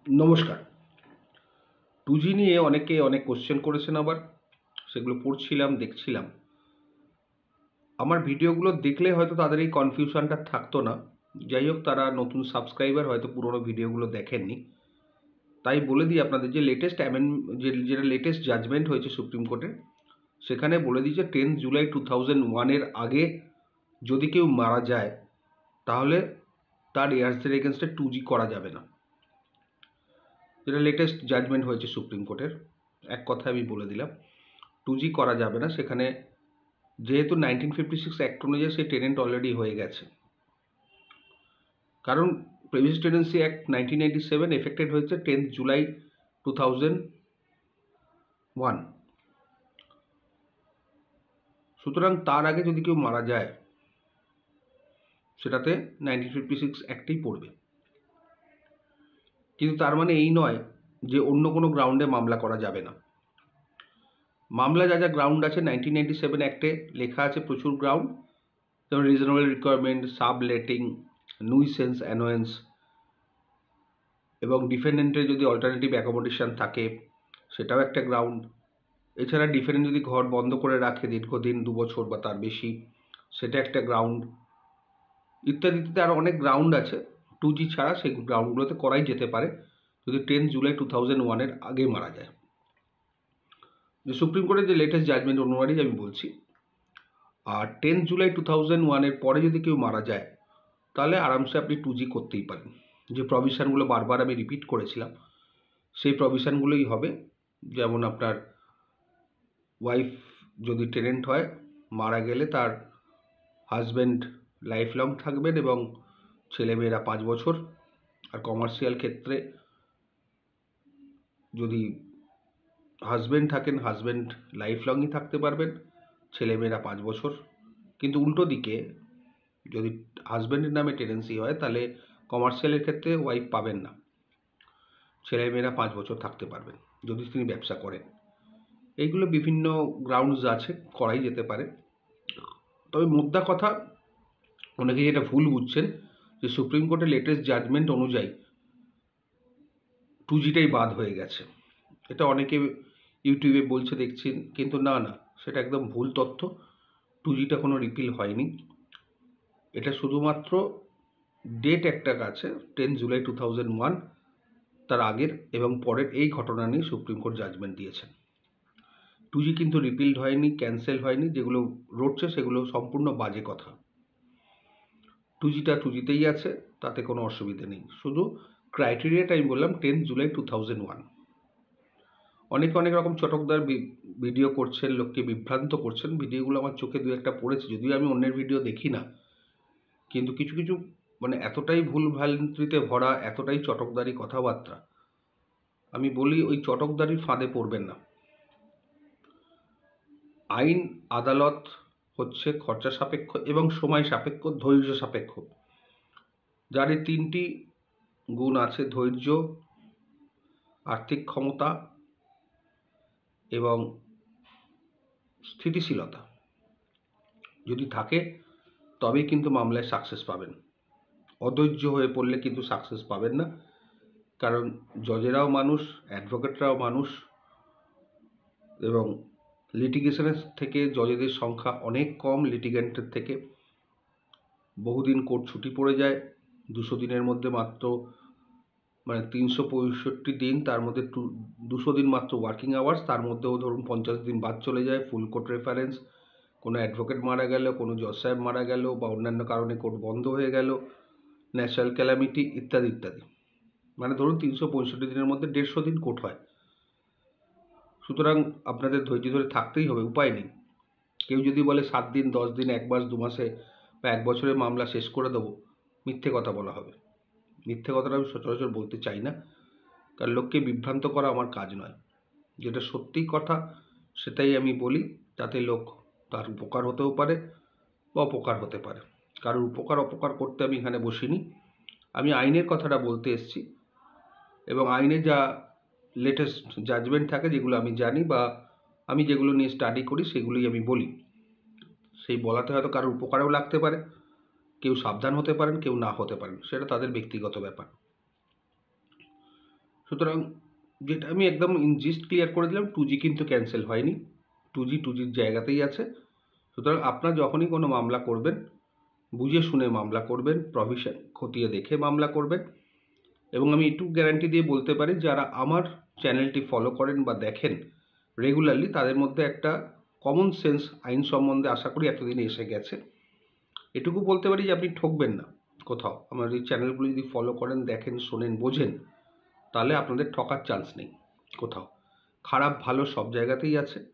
নমস্কার। 2G নিয়ে অনেকে অনেক কোয়েশ্চেন করেছেন আবার। সেগুলো পড়ছিলাম, দেখছিলাম। আমার ভিডিওগুলো দেখলে হয়তো তাদের এই কনফিউশনটা থাকতো না। যাই হোক, তারা নতুন সাবস্ক্রাইবার, হয়তো পুরোনো ভিডিওগুলো দেখেননি। তাই বলে দিই আপনাদের যে যেটা লেটেস্ট জাজমেন্ট হয়েছে সুপ্রিম কোর্টে, সেখানে বলে দিয়েছে 10 জুলাই 2001 এর আগে যদি কেউ মারা যায়, তাহলে তার heirsদের এগেনস্টে 2G করা যাবে না। যেটা লেটেস্ট জাজমেন্ট হয়েছে সুপ্রিম কোর্টের, এক কথায় আমি বলে দিলাম 2G করা যাবে না। সেখানে যেহেতু 1956 অ্যাক্ট অনুযায়ী সেই টেনেন্ট অলরেডি হয়ে গেছে, কারণ প্রিভিয়াস টেনেন্সি অ্যাক্ট 1997 এফেক্টেড হয়েছে 10 জুলাই 2001। সুতরাং তার আগে যদি কেউ মারা যায়, সেটাতে 1956 অ্যাক্টেই পড়বে। কিন্তু তার মানে এই নয় যে অন্য কোনো গ্রাউন্ডে মামলা করা যাবে না। মামলা যা যা গ্রাউন্ড আছে 1997 অ্যাক্টে লেখা আছে প্রচুর গ্রাউন্ড, যেমন রিজনেবল রিকোয়ারমেন্ট, সাবলেটিং, নুইসেন্স, অ্যানোয়েন্স, এবং ডিফেন্ডেন্টের যদি অল্টারনেটিভ অ্যাকোমোডেশন থাকে সেটাও একটা গ্রাউন্ড। এছাড়া ডিফেন্ডেন্ট যদি ঘর বন্ধ করে রাখে দীর্ঘদিন, 2 বছর বা তার বেশি, সেটা একটা গ্রাউন্ড। ইত্যাদি ইত্যাদি আরও অনেক গ্রাউন্ড আছে। 2G ছাড়া সেই গ্রাউন্ডগুলোতে করাই যেতে পারে যদি 10 জুলাই 2001 এর আগে মারা যায়। যে সুপ্রিম কোর্টের যে লেটেস্ট জাজমেন্ট অনুযায়ী আমি বলছি। আর 10 জুলাই 2001 এর পরে যদি কেউ মারা যায়, তাহলে আরামসে আপনি 2G করতেই পারেন। যে প্রভিশনগুলো বারবার আমি রিপিট করেছিলাম, সেই প্রভিশনগুলোই হবে। যেমন আপনার ওয়াইফ যদি টেনেন্ট হয়, মারা গেলে তার হাজব্যান্ড লাইফ লং থাকবেন এবং ছেলেমেয়েরা 5 বছর। আর কমার্শিয়াল ক্ষেত্রে যদি হাজব্যান্ড থাকেন, হাজব্যান্ড লাইফ লংই থাকতে পারবেন, ছেলেমেয়েরা 5 বছর। কিন্তু উল্টো দিকে যদি হাজব্যান্ডের নামে টেনেন্সি হয়, তাহলে কমার্শিয়ালের ক্ষেত্রে ওয়াইফ পাবেন না, ছেলেমেয়েরা 5 বছর থাকতে পারবেন যদি তিনি ব্যবসা করেন। এইগুলো বিভিন্ন গ্রাউন্ডস আছে, করাই যেতে পারে। তবে মোদ্দা কথা, অনেকে যেটা ভুল বুঝছেন যে সুপ্রিম কোর্টের লেটেস্ট জাজমেন্ট অনুযায়ী 2Gটাই বাদ হয়ে গেছে। এটা অনেকে ইউটিউবে বলছে দেখছেন, কিন্তু না, সেটা একদম ভুল তথ্য। 2Gটা কোনো রিপিল হয়নি। এটা শুধুমাত্র ডেট একটা আছে 10 জুলাই 2001, তার আগের এবং পরের এই ঘটনা নিয়ে সুপ্রিম কোর্ট জাজমেন্ট দিয়েছেন। 2G কিন্তু রিপিলড হয়নি, ক্যান্সেল হয়নি। যেগুলো রটছে সেগুলো সম্পূর্ণ বাজে কথা। 2Gটা 2Gতেই আছে, তাতে কোনো অসুবিধা নেই। শুধু ক্রাইটেরিয়াটা আমি বললাম 10 জুলাই 2001। অনেকে অনেক রকম চটকদার ভিডিও করছেন, লোককে বিভ্রান্ত করছেন। ভিডিওগুলো আমার চোখে দু একটা পড়েছে, যদিও আমি অন্যের ভিডিও দেখি না, কিন্তু কিছু কিছু মানে এতটাই ভুল ভ্রান্তিতে ভরা, এতটাই চটকদারি কথাবার্তা, আমি বলি ওই চটকদারির ফাঁদে পড়বেন না। আইন আদালত হচ্ছে খরচা সাপেক্ষ এবং সময় সাপেক্ষ, ধৈর্য সাপেক্ষ। যার এই 3টি গুণ আছে, ধৈর্য, আর্থিক ক্ষমতা এবং স্থিতিশীলতা, যদি থাকে তবেই কিন্তু মামলায় সাকসেস পাবেন। অধৈর্য হয়ে পড়লে কিন্তু সাকসেস পাবেন না। কারণ জজেরাও মানুষ, অ্যাডভোকেটরাও মানুষ, এবং লিটিগেশনের থেকে জজেদের সংখ্যা অনেক কম লিটিগেন্টের থেকে। বহুদিন কোর্ট ছুটি পড়ে যায়, 200 দিনের মধ্যে মাত্র 365 দিন, তার মধ্যে 200 দিন মাত্র ওয়ার্কিং আওয়ার্স, তার মধ্যেও ধরুন 50 দিন বাদ চলে যায়। ফুল কোর্ট রেফারেন্স, কোনো অ্যাডভোকেট মারা গেল, কোনো জজ সাহেব মারা গেল, বা অন্যান্য কারণে কোর্ট বন্ধ হয়ে গেল, ন্যাচারাল ক্যালামিটি ইত্যাদি ইত্যাদি, ধরুন 365 দিনের মধ্যে 150 দিন কোর্ট হয়। সুতরাং আপনাদের ধৈর্য ধরে থাকতেই হবে, উপায় নেই। কেউ যদি বলে 7 দিন, 10 দিন, 1 মাস, 2 মাসে বা 1 বছরে মামলা শেষ করে দেবো, মিথ্যে কথা বলা হবে। মিথ্যে কথাটা আমি সচরাচর বলতে চাই না, কারণ লোককে বিভ্রান্ত করা আমার কাজ নয়। যেটা সত্যি কথা সেটাই আমি বলি, যাতে লোক তার উপকার হতেও পারে বা অপকার হতে পারে। কারোর উপকার অপকার করতে আমি এখানে বসিনি। আমি আইনের কথাটা বলতে এসেছি, এবং আইনে যা লেটেস্ট জাজমেন্ট থাকে, যেগুলো আমি জানি বা আমি যেগুলো নিয়ে স্টাডি করি, সেগুলোই আমি বলি। সেই বলাতে হয়তো কারোর উপকারেও লাগতে পারে, কেউ সাবধান হতে পারেন, কেউ না হতে পারেন, সেটা তাদের ব্যক্তিগত ব্যাপার। সুতরাং যেটা আমি একদম ইনজিস্ট ক্লিয়ার করে দিলাম, 2G কিন্তু ক্যান্সেল হয়নি, 2Gর জায়গাতেই আছে। সুতরাং আপনার যখনই কোনো মামলা করবেন, বুঝে শুনে মামলা করবেন, প্রভিশন খতিয়ে দেখে মামলা করবেন। এবং আমি একটু গ্যারান্টি দিয়ে বলতে পারি, যারা আমার চ্যানেলটি ফলো করেন বা দেখেন রেগুলারলি, তাদের মধ্যে একটা কমন সেন্স আইন সম্বন্ধে আশা করি এতদিনে এসে গেছে। এটুকু বলতে পারি যে আপনি ঠকবেন না কোথাও। আমার এই চ্যানেলগুলো যদি ফলো করেন, দেখেন, শোনেন, বোঝেন, তাহলে আপনাদের ঠকার চান্স নেই কোথাও। খারাপ ভালো সব জায়গাতেই আছে,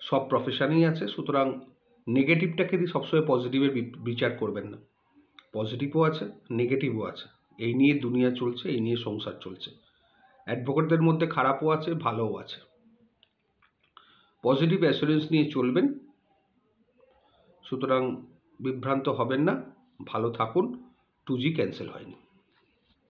সব প্রফেশনেই আছে। সুতরাং নেগেটিভটাকে দিয়ে সবসময় পজিটিভের বিচার করবেন না। পজিটিভও আছে, নেগেটিভও আছে। এই নিয়ে দুনিয়া চলছে, এই নিয়ে সংসার চলছে। অ্যাডভোকেটদের মধ্যে খারাপও আছে, ভালোও আছে। পজিটিভ অ্যাসুরেন্স নিয়ে চলবেন। সুতরাং বিভ্রান্ত হবেন না, ভালো থাকুন। 2G ক্যান্সেল হয়নি।